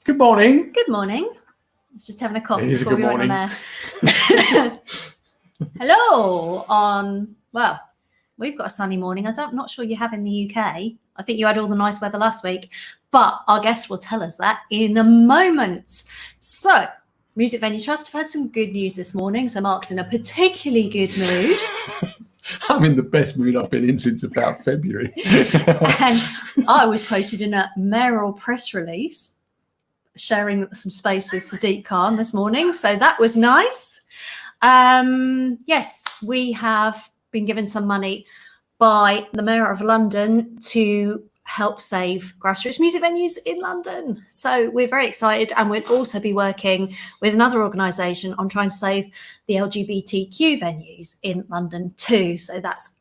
Good morning. Good morning. I was just having a coffee It is a before good we went on morning. air. Hello. Well, we've got a sunny morning. I'm not sure you have in the UK. I think you had all the nice weather last week, but our guest will tell us that in a moment. So, Music Venue Trust have had some good news this morning. So Mark's in a particularly good mood. I'm in the best mood I've been in since about February. And I was quoted in a mayoral press release sharing some space with Sadiq Khan this morning. So that was nice. Yes, we have been given some money by the Mayor of London to help save grassroots music venues in London. So we're very excited, and we'll also be working with another organisation on trying to save the LGBTQ venues in London too. So that's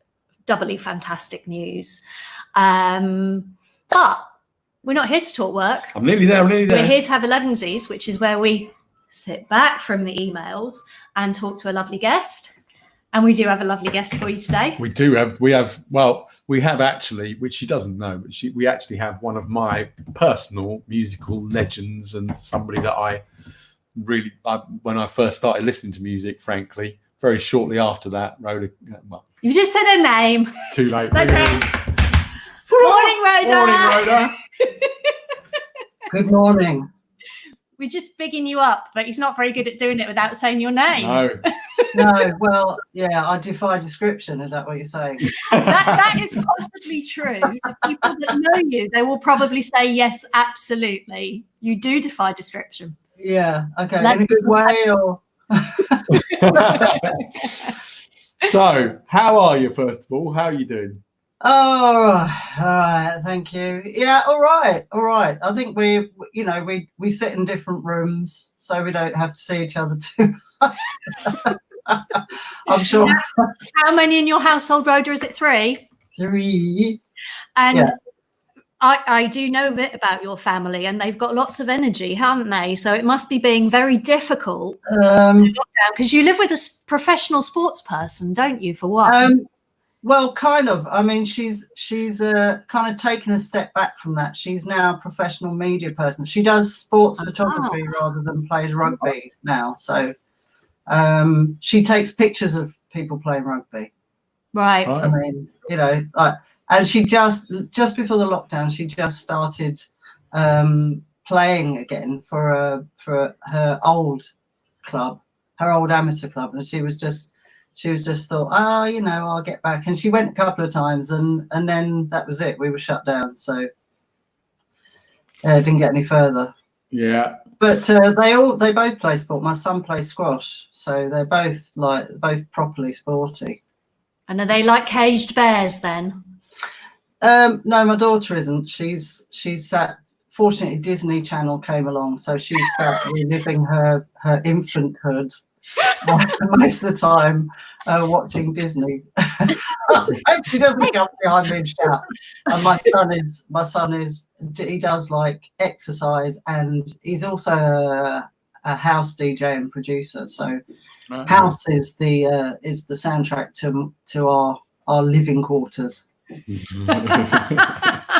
doubly fantastic news. But we're not here to talk work. I'm nearly there. We're here to have Elevenses, which is where we sit back from the emails and talk to a lovely guest. And we do have a lovely guest for you today. We have actually, which she doesn't know, but we actually have one of my personal musical legends and somebody that I really, when I first started listening to music, frankly, very shortly after that, Rhoda. Well, you just said her name. Too late. That's right. Morning, Rhoda. Morning, Rhoda. Good morning. We're just bigging you up, but he's not very good at doing it without saying your name. No, well, yeah, I defy description. Is that what you're saying? That is possibly true. To people that know you, they will probably say, yes, absolutely. You do defy description. Yeah, okay. In a good way or... So, how are you, first of all? How are you doing? Oh, all right, thank you. Yeah, all right. I think we sit in different rooms, so we don't have to see each other too much. I'm sure. How many in your household, Rhoda? Is it 3? 3. And yeah. I do know a bit about your family, and they've got lots of energy, haven't they? So it must be being very difficult to lock down, because you live with a professional sports person, don't you, for one? Well, kind of. I mean, she's kind of taken a step back from that. She's now a professional media person. She does sports photography rather than plays rugby now. So she takes pictures of people playing rugby. Right. I mean, and she just before the lockdown, she just started playing again for her old club, her old amateur club, and she was just thought, I'll get back. And she went a couple of times, and then that was it. We were shut down, so didn't get any further. Yeah. But they both play sport. My son plays squash, so they're both properly sporty. And are they like caged bears then? No, my daughter isn't. She's sat. Fortunately, Disney Channel came along, so she's sat reliving her infanthood most of the time, watching Disney. She doesn't come behind me and shout. And my son is he does like exercise, and he's also a house DJ and producer. So house is the soundtrack to our living quarters.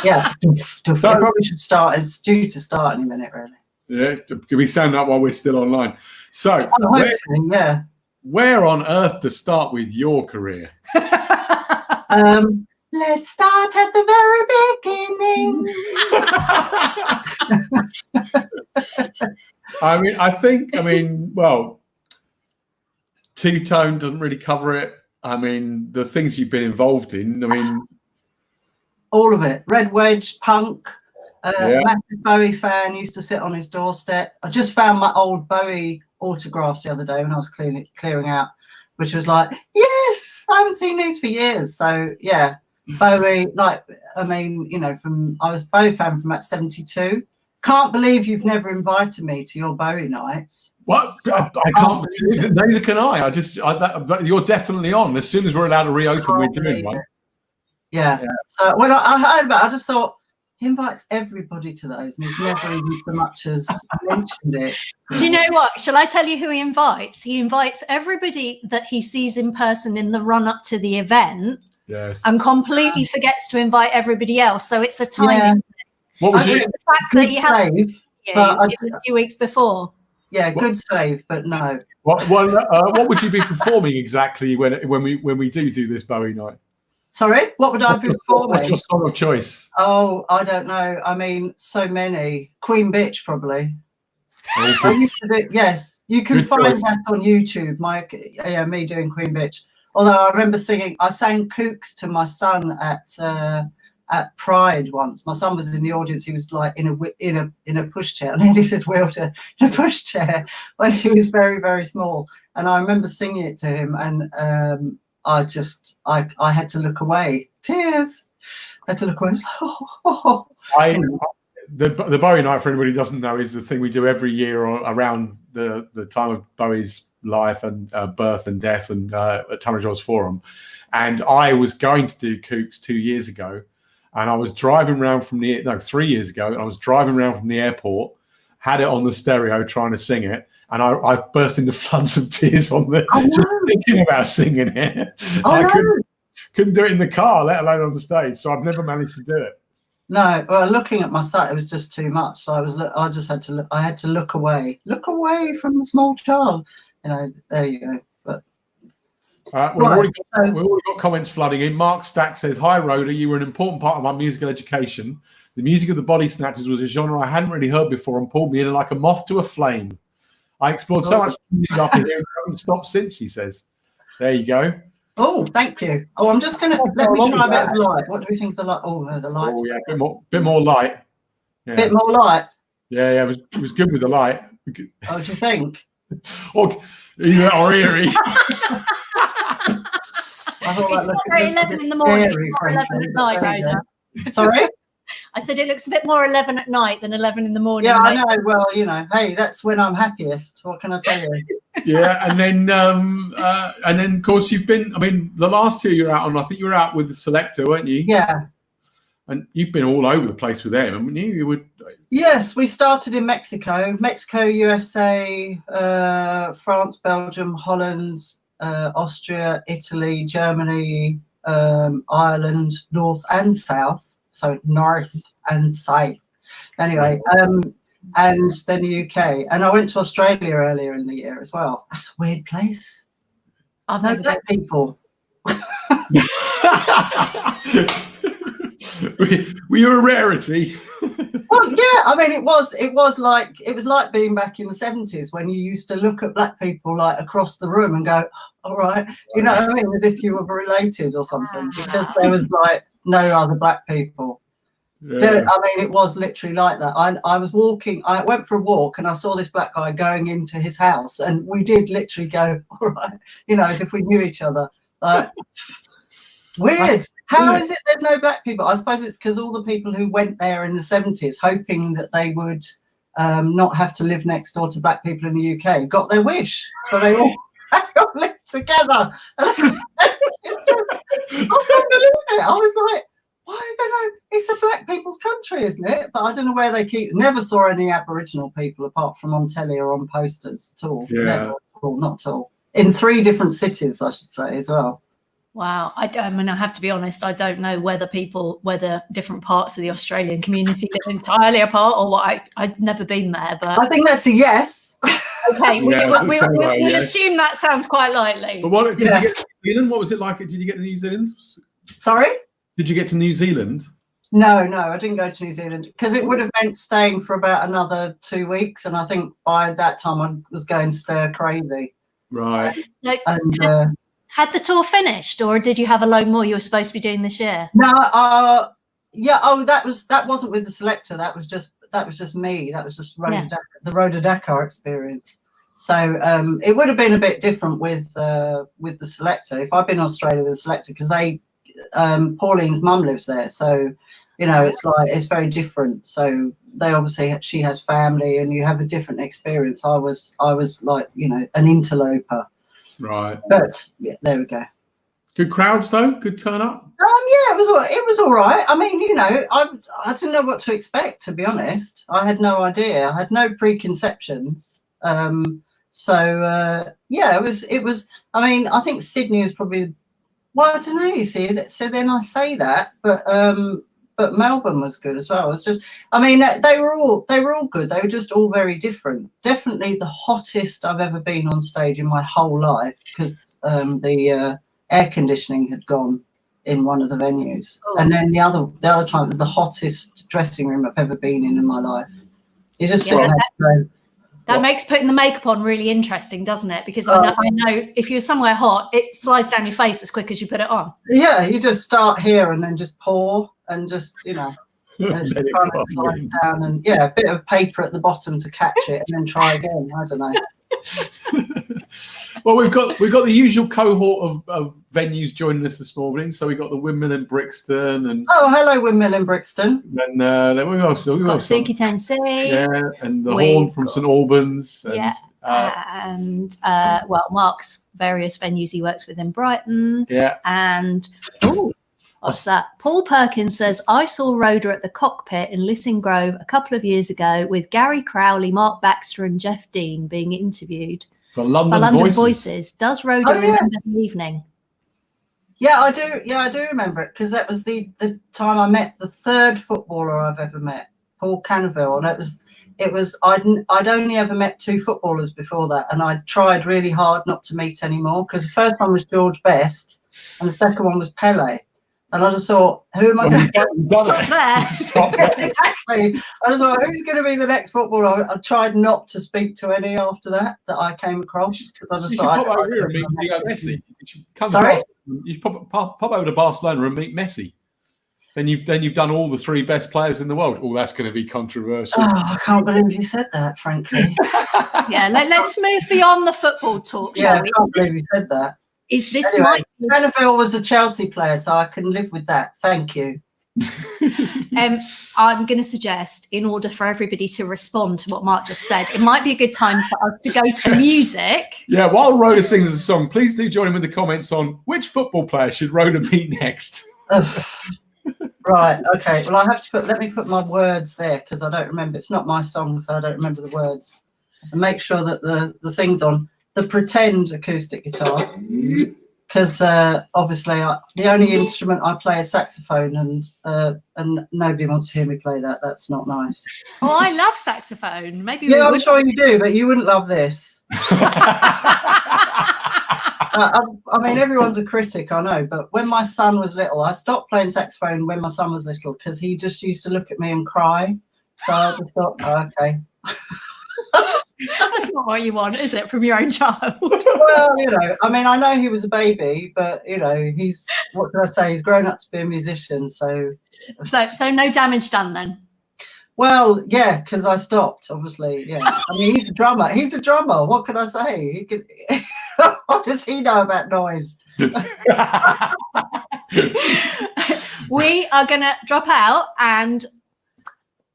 Yeah, it probably should start. It's due to start in a minute, really. Yeah, can we sound that while we're still online? So, where on earth to start with your career? Let's start at the very beginning. Two-Tone doesn't really cover it. I mean, the things you've been involved in, all of it. Red Wedge, punk, massive Bowie fan, used to sit on his doorstep. I just found my old Bowie autographs the other day when I was clearing out, which was like, yes, I haven't seen these for years. So yeah, Bowie, I was Bowie fan from about 72. Can't believe you've never invited me to your Bowie nights. What? I can't believe it. Neither can I. You're definitely on. As soon as we're allowed to reopen, we're doing one. Yeah. So when I heard about it, I just thought, he invites everybody to those, and he's never even so much as mentioned it. Do you know what? Shall I tell you who he invites? He invites everybody that he sees in person in the run-up to the event, and completely forgets to invite everybody else. So it's a timing. What would you? The fact that you. But It was a few weeks before. Yeah, good save, but no. What would you be performing exactly when we do this Bowie night? Sorry, what would I be performing? What's your song of choice? Oh, I don't know. I mean, so many. Queen Bitch, probably. Oh, I used to do, yes, you can Good find choice. that on YouTube. Me doing Queen Bitch. Although I remember I sang Kooks to my son at Pride once. My son was in the audience. He was like in a pushchair. I nearly said wheelchair, in a pushchair when he was very, very small. And I remember singing it to him, and I had to look away. Tears. I had to look away. The Bowie night, for anybody who doesn't know, is the thing we do every year around the time of Bowie's life and birth and death, and at Tunbridge Wells Forum. And I was going to do Kooks 2 years ago, and I was driving around 3 years ago, and I was driving around from the airport, had it on the stereo trying to sing it, and I burst into floods of tears on just thinking about singing it. Couldn't do it in the car, let alone on the stage. So I've never managed to do it. No, well, looking at my son, it was just too much. So I just had to look. I had to look away from the small child. There you go. But we've already got comments flooding in. Mark Stack says, "Hi, Rhoda. You were an important part of my musical education. The music of the Body Snatchers was a genre I hadn't really heard before and pulled me in like a moth to a flame. I explored so much music after hearing it, haven't stopped since," he says. There you go. Oh, thank you. Oh, I'm just going to let me try a bit of light. What do we think of the light? Oh, no, the light. Oh, yeah, bit more light. Yeah. Bit more light. Yeah, it was good with the light. Oh, do you think? or eerie. It's not very 11 in the morning. It's more 11 at night, Rhoda. Sorry? I said it looks a bit more 11 at night than 11 in the morning. Yeah, I know. Well, hey, that's when I'm happiest. What can I tell you? Yeah, and then of course you've been. I mean, the last two you're out on. I think you were out with the Selector, weren't you? Yeah. And you've been all over the place with them, haven't you? You would. Yes, we started in Mexico, USA, France, Belgium, Holland, Austria, Italy, Germany, Ireland, North and South. So North and South. Anyway, and then the UK. And I went to Australia earlier in the year as well. That's a weird place. I've No never black people. Were you a rarity? Well, yeah. I mean, it was like being back in the 70s when you used to look at black people like across the room and go, all right, you know what I mean, as if you were related or something, because there was like no other black people. Yeah. I mean, it was literally like that. I was walking, I went for a walk and I saw this black guy going into his house, and we did literally go, all right, as if we knew each other. Weird. How is it there's no black people? I suppose it's because all the people who went there in the 70s hoping that they would not have to live next door to black people in the UK got their wish. So they all lived together. I couldn't believe it. I was like, why I don't know. It's a black people's country, isn't it? But I don't know where they never saw any Aboriginal people apart from on telly or on posters at all. Yeah. Never, not at all. In 3 different cities, I should say, as well. Wow. I mean, I have to be honest, I don't know whether different parts of the Australian community live entirely apart or what. I've never been there, but I think that's a yes. Okay, we'll assume that sounds quite likely. But did you get to New Zealand? What was it like? Did you get to New Zealand? Sorry? Did you get to New Zealand? No, I didn't go to New Zealand because it would have meant staying for about another 2 weeks, and I think by that time I was going stir crazy. Right. And had the tour finished, or did you have a load more you were supposed to be doing this year? No, yeah. Oh, that wasn't with the Selector. That was just me. That was just the Rhoda Dakar experience. So it would have been a bit different with the Selector if I'd been in Australia with the Selector, because Pauline's mum lives there, so it's very different. So they obviously, she has family, and you have a different experience. I was like an interloper. Right. But yeah, there we go. Good crowds though. Good turn up. Yeah, it was all right. I mean, I didn't know what to expect, to be honest. I had no idea. I had no preconceptions. So it was. I mean, I think Sydney was probably. Well, I don't know. You see, so then I say that, but but Melbourne was good as well. It's just, I mean, they were all good. They were just all very different. Definitely the hottest I've ever been on stage in my whole life, because the air conditioning had gone in one of the venues, and then the other time it was the hottest dressing room I've ever been in my life. You just sit there going, that makes putting the makeup on really interesting, doesn't it? Because I know if you're somewhere hot, it slides down your face as quick as you put it on. Yeah, you just start here and then just pour and just, you know, and it kind of slides down, and a bit of paper at the bottom to catch it, and then try again. I don't know. Well, we've got the usual cohort of venues joining us this morning. So we've got the Windmill in Brixton, and hello, Windmill in Brixton. And then we've also got Suki Tennessee, and the Horn from St Albans, and Mark's various venues he works with in Brighton, and what's that? Paul Perkins says, I saw Rhoda at the Cockpit in Lissing Grove a couple of years ago with Gary Crowley, Mark Baxter, and Jeff Dean being interviewed for London Voices. Does Rhoda remember the evening? Yeah, I do. Yeah, I do remember it, because that was the time I met the third footballer I've ever met, Paul Canaville, and it was I'd only ever met two footballers before that, and I tried really hard not to meet any more, because the first one was George Best and the second one was Pele. And I just thought, who am I going to stop there? Exactly. I just thought, who's going to be the next footballer? I tried not to speak to any after that I came across, because I just thought, pop over here and meet Messi. Sorry? You pop over to Barcelona and meet Messi. Then you've done all the three best players in the world. Oh, that's going to be controversial. Oh, I can't believe you said that, frankly. Let's move beyond the football talk, shall we? I can't believe you said that. Is this anyway, Canaville was a Chelsea player, so I can live with that. Thank you. I'm going to suggest, in order for everybody to respond to what Mark just said, it might be a good time for us to go to music. Yeah, while Rhoda sings the song, please do join in with the comments on which football player should Rhoda meet next. Right, okay. Well, let me put my words there, because I don't remember. It's not my song, so I don't remember the words. And make sure that the thing's on. The pretend acoustic guitar, because obviously the only instrument I play is saxophone, and nobody wants to hear me play that. That's not nice. Oh, I love saxophone. Maybe I'm sure you do, but you wouldn't love this. I mean, everyone's a critic, I know, but when my son was little, I stopped playing saxophone when my son was little, because he just used to look at me and cry. So I just thought, okay. That's not what you want, is it, from your own child? Well, I mean, I know he was a baby, but he's, what can I say? He's grown up to be a musician, so no damage done then. Well, yeah, because I stopped, obviously. Yeah, I mean, he's a drummer. He's a drummer. What can I say? What does he know about noise? We are going to drop out and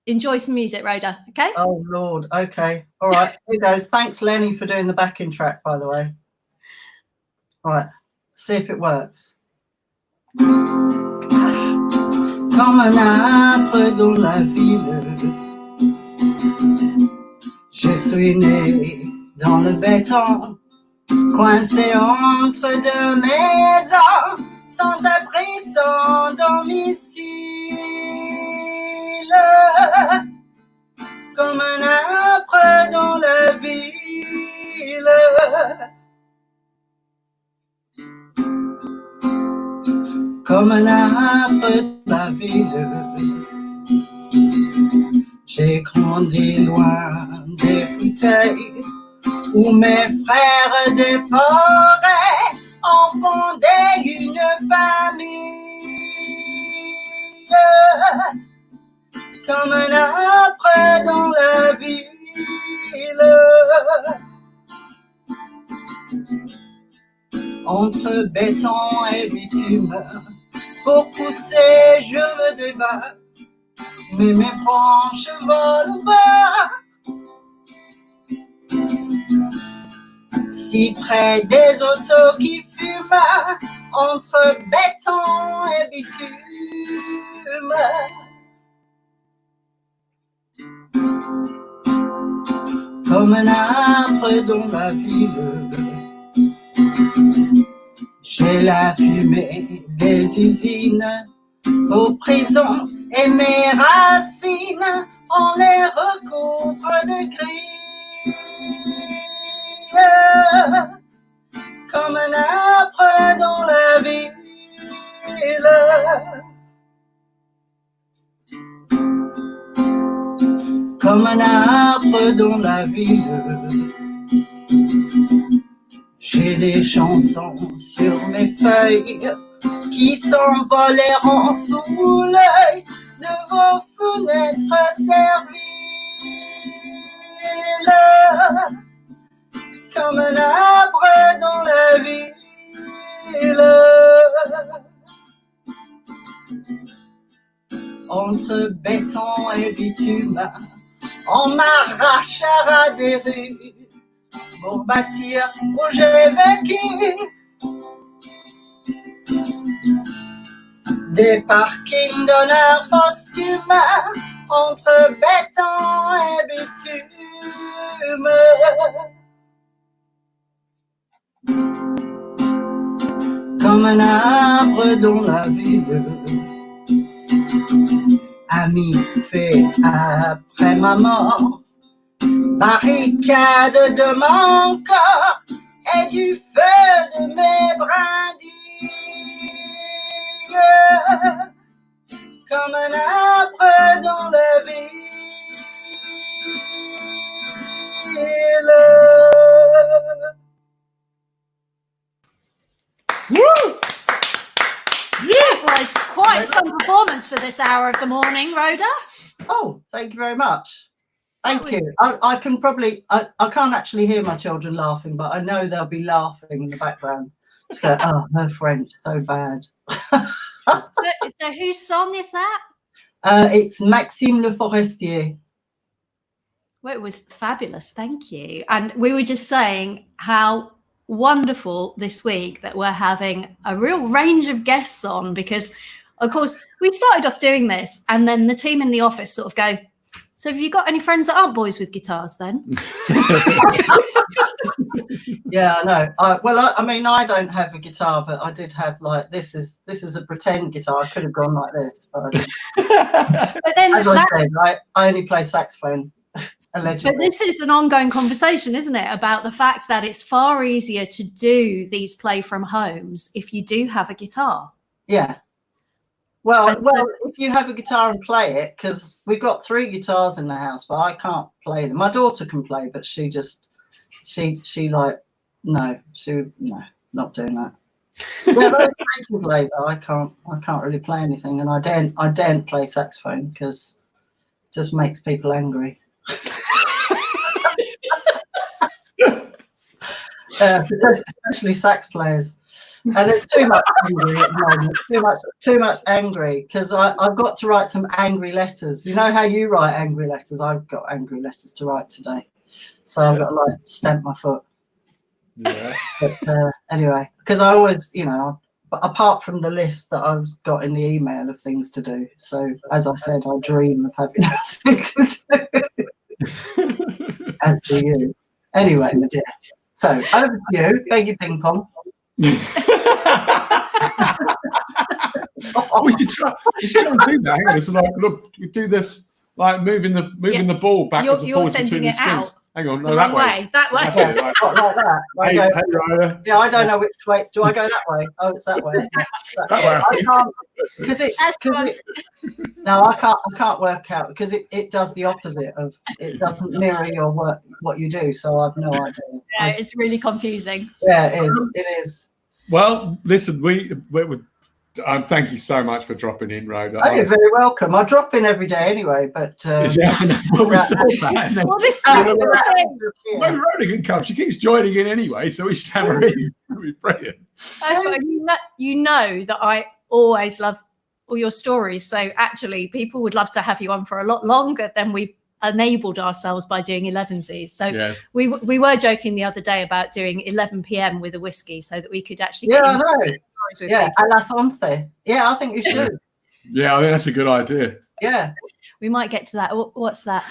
enjoy some music, Rhoda. Okay? Oh, Lord. Okay. All right. Here goes. Thanks, Lenny, for doing the backing track, by the way. All right. See if it works. Comme un arbre dans la ville, je suis né dans le béton, coincé entre deux maisons, sans abri, sans domicile. Comme un arbre dans la ville, comme un arbre dans la ville. J'ai grandi loin des fauteuils où mes frères des forêts ont fondé une famille. Comme un arbre dans la ville. Entre béton et bitume, pour pousser je me débat, mais mes branches volent bas. Si près des autos qui fument, entre béton et bitume. Comme un arbre dans la ville, j'ai la fumée des usines, aux prisons et mes racines, on les recouvre de gris. Comme un arbre dans la ville. Comme un arbre dans la ville. J'ai des chansons sur mes feuilles qui s'envoleront sous l'œil de vos fenêtres serviles. Comme un arbre dans la ville. Entre béton et bitume, on m'arrachera des rues pour bâtir où j'ai vécu. Des parkings d'honneur posthume entre béton et bitume. Comme un arbre dans la ville. Ami fait après ma mort, barricade de mon corps et du feu de mes brindilles. Comme un arbre dans la ville. Woo! That was quite some performance for this hour of the morning, Rhoda. Oh, thank you very much. Thank you. I can probably, I can't actually hear my children laughing, but I know they'll be laughing in the background. It's going, oh, her French, so bad. So whose song is that? It's Maxime Le Forestier. Well, it was fabulous. Thank you. And we were just saying how wonderful this week that we're having a real range of guests on, because of course we started off doing this and then the team in the office sort of go, so have you got any friends that aren't boys with guitars then? Yeah, I know. I mean, I don't have a guitar, but I did have like this is a pretend guitar. I could have gone like this, but I didn't. But then as I said, right, I only play saxophone. Allegedly. But this is an ongoing conversation, isn't it, about the fact that it's far easier to do these play from homes if you do have a guitar. Yeah. Well, if you have a guitar and play it, because we've got 3 guitars in the house, but I can't play them. My daughter can play, but she like, no, not doing that. Yeah, they can play, but I can't really play anything, and I daren't play saxophone because it just makes people angry. Especially sax players, and there's too much angry at the moment. Too much angry, because I've got to write some angry letters. You know how you write angry letters? I've got angry letters to write today, so I've got to like stamp my foot. Yeah. But anyway, because I always, but apart from the list that I've got in the email of things to do, so as I said, I dream of having things to do. As do you. Anyway, my dear. So over to you. Thank you, ping pong. We should try and do that. Hang on, it's like, look, we do this like moving the ball backwards and forwards between the screens. Hang on, no, the that wrong way. That way. That's it, like that. Hey, Rhoda. Yeah, I don't know which way. Do I go that way? Oh, it's that way. That way. I can't because no, I can't work out because it does the opposite of it doesn't mirror your work what you do. So I've no idea. Yeah, it's really confusing. Yeah, it is. It is. Well, listen, we thank you so much for dropping in, Rhoda. Oh, you're very welcome. I drop in every day anyway, but yeah, I know. Well, we saw that. And then, Well, this when Rhoda can come, she keeps joining in anyway, so we should have her in. It'll be brilliant. First of all, you know that I always love all your stories. So actually, people would love to have you on for a lot longer than we've enabled ourselves by doing Elevenses. So yes. we were joking the other day about doing 11 p.m. with a whiskey so that we could actually I know. With yeah, a la Fonte. Yeah, I think you should. Yeah, I think that's a good idea. Yeah. We might get to that. What's that?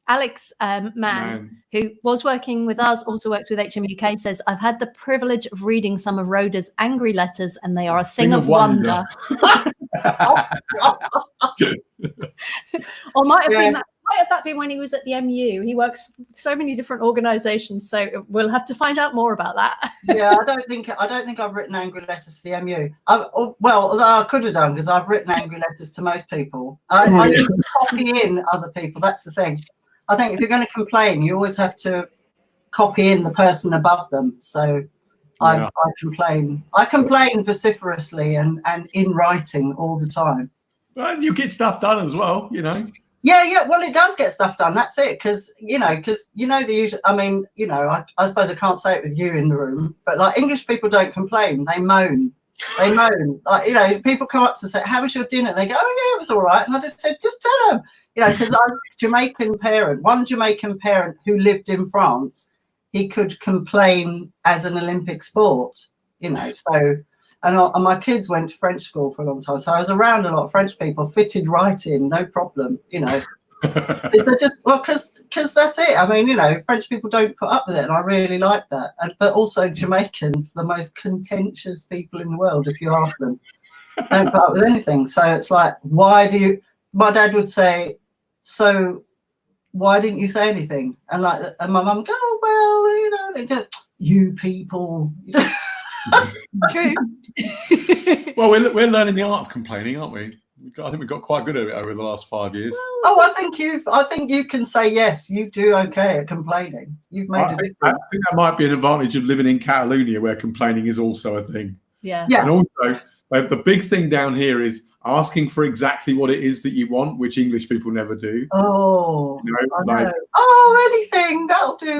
Alex Mann, who was working with us, also works with HMUK, says, I've had the privilege of reading some of Rhoda's angry letters and they are a thing of wonder. Or might have been that. Might have that been when he was at the MU? He works with so many different organisations, so we'll have to find out more about that. Yeah, I don't think I've written angry letters to the MU. I could have done, because I've written angry letters to most people. I copy in other people. That's the thing. I think if you're going to complain, you always have to copy in the person above them. So I complain. I complain vociferously and in writing all the time. Well, you get stuff done as well, you know. Yeah. Well, it does get stuff done. That's it. Because the usual. I mean, I suppose I can't say it with you in the room, but like English people don't complain. They moan. Like, people come up to say, "How was your dinner?" They go, "Oh yeah, it was all right." And I just said, "Just tell them." Because I'm a Jamaican parent. One Jamaican parent who lived in France, he could complain as an Olympic sport. So. And my kids went to French school for a long time, so I was around a lot of French people, fitted right in, no problem, They're just, because that's it. I mean, French people don't put up with it, and I really like that. But also Jamaicans, the most contentious people in the world, if you ask them, don't put up with anything. So it's like, my dad would say, so why didn't you say anything? And my mum would go, oh, well, you people. True. Well, we're learning the art of complaining, aren't we? I think we've got quite good at it over the last 5 years. Oh, I think you can say yes. You do okay at complaining. You've made a difference. I think that might be an advantage of living in Catalonia, where complaining is also a thing. Yeah. And also, the big thing down here is asking for exactly what it is that you want, which English people never do. Oh, I know. Anything that'll do.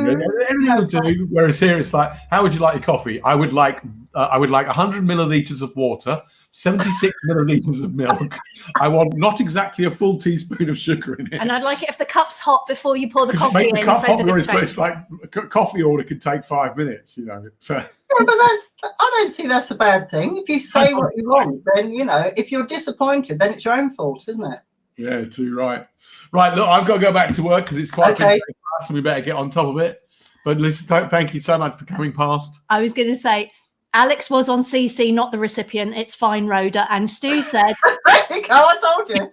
Anything will do. Whereas here it's like, how would you like your coffee? I would like 100 milliliters of water, 76 milliliters of milk. I want not exactly a full teaspoon of sugar in it. And I'd like it if the cup's hot before you pour the coffee in, so that it's like a coffee order could take 5 minutes. So. Yeah, but I don't see that's a bad thing. If you say what you want, then if you're disappointed, then it's your own fault, isn't it? Yeah, too right. Right, look, I've got to go back to work because it's quite big class, and we better get on top of it. But listen, thank you so much for coming past. I was going to say, Alex was on CC, not the recipient. It's fine, Rhoda. And Stu said, I told you.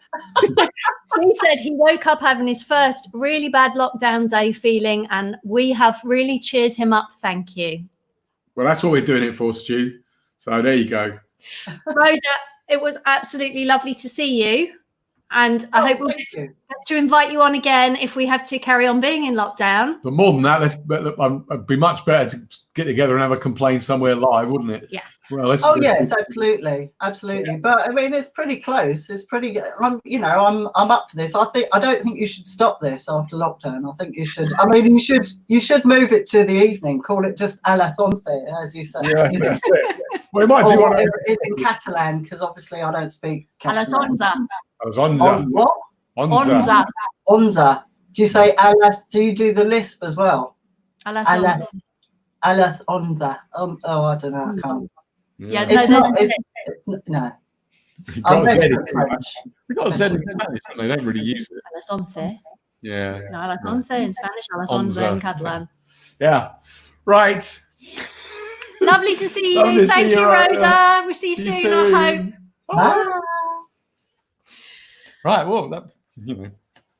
Stu said he woke up having his first really bad lockdown day feeling, and we have really cheered him up. Thank you. Well, that's what we're doing it for, Stu. So there you go. Rhoda, it was absolutely lovely to see you. And I hope we'll get to invite you on again if we have to carry on being in lockdown. But more than that, it'd be much better to get together and have a complain somewhere live, wouldn't it? Yeah. Well, yes, absolutely. Yeah. But I mean, it's pretty close. It's pretty. I'm up for this. I don't think you should stop this after lockdown. I think you should. I mean, you should move it to the evening. Call it just Elevenses, as you say. Yeah, that's it. Well, we might do one. It's in Catalan because obviously I don't speak Catalan. Onza. What? Onza. Onza. Do you say alas? Do you do the lisp as well? Alas Onza. Oh, I don't know. I can't. Yeah, it's not. No. You've got to say it in Spanish, don't they? They don't really use it. Alas once. Yeah. No, alas once in Spanish, alas onza in Catalan. Yeah. Right. Lovely to see you. Thank you, Rhoda. We'll see you soon, I hope. Bye. Right. Well,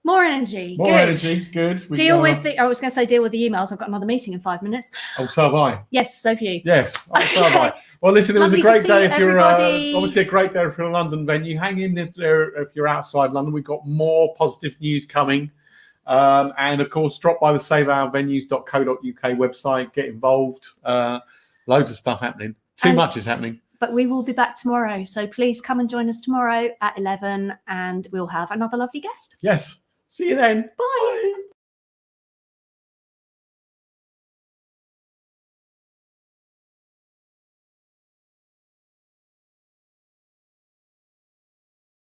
more energy. More energy. Good. Deal with the emails. I've got another meeting in 5 minutes. Oh, so have I. Yes, so have you. Yes. So have I. Well, listen, it was a great day if you're obviously a great day if you're a London venue. Hang in if you're outside London. We've got more positive news coming. And of course, drop by the saveourvenues.co.uk website. Get involved. Loads of stuff happening. Too much is happening. But we will be back tomorrow. So please come and join us tomorrow at 11 and we'll have another lovely guest. Yes. See you then. Bye.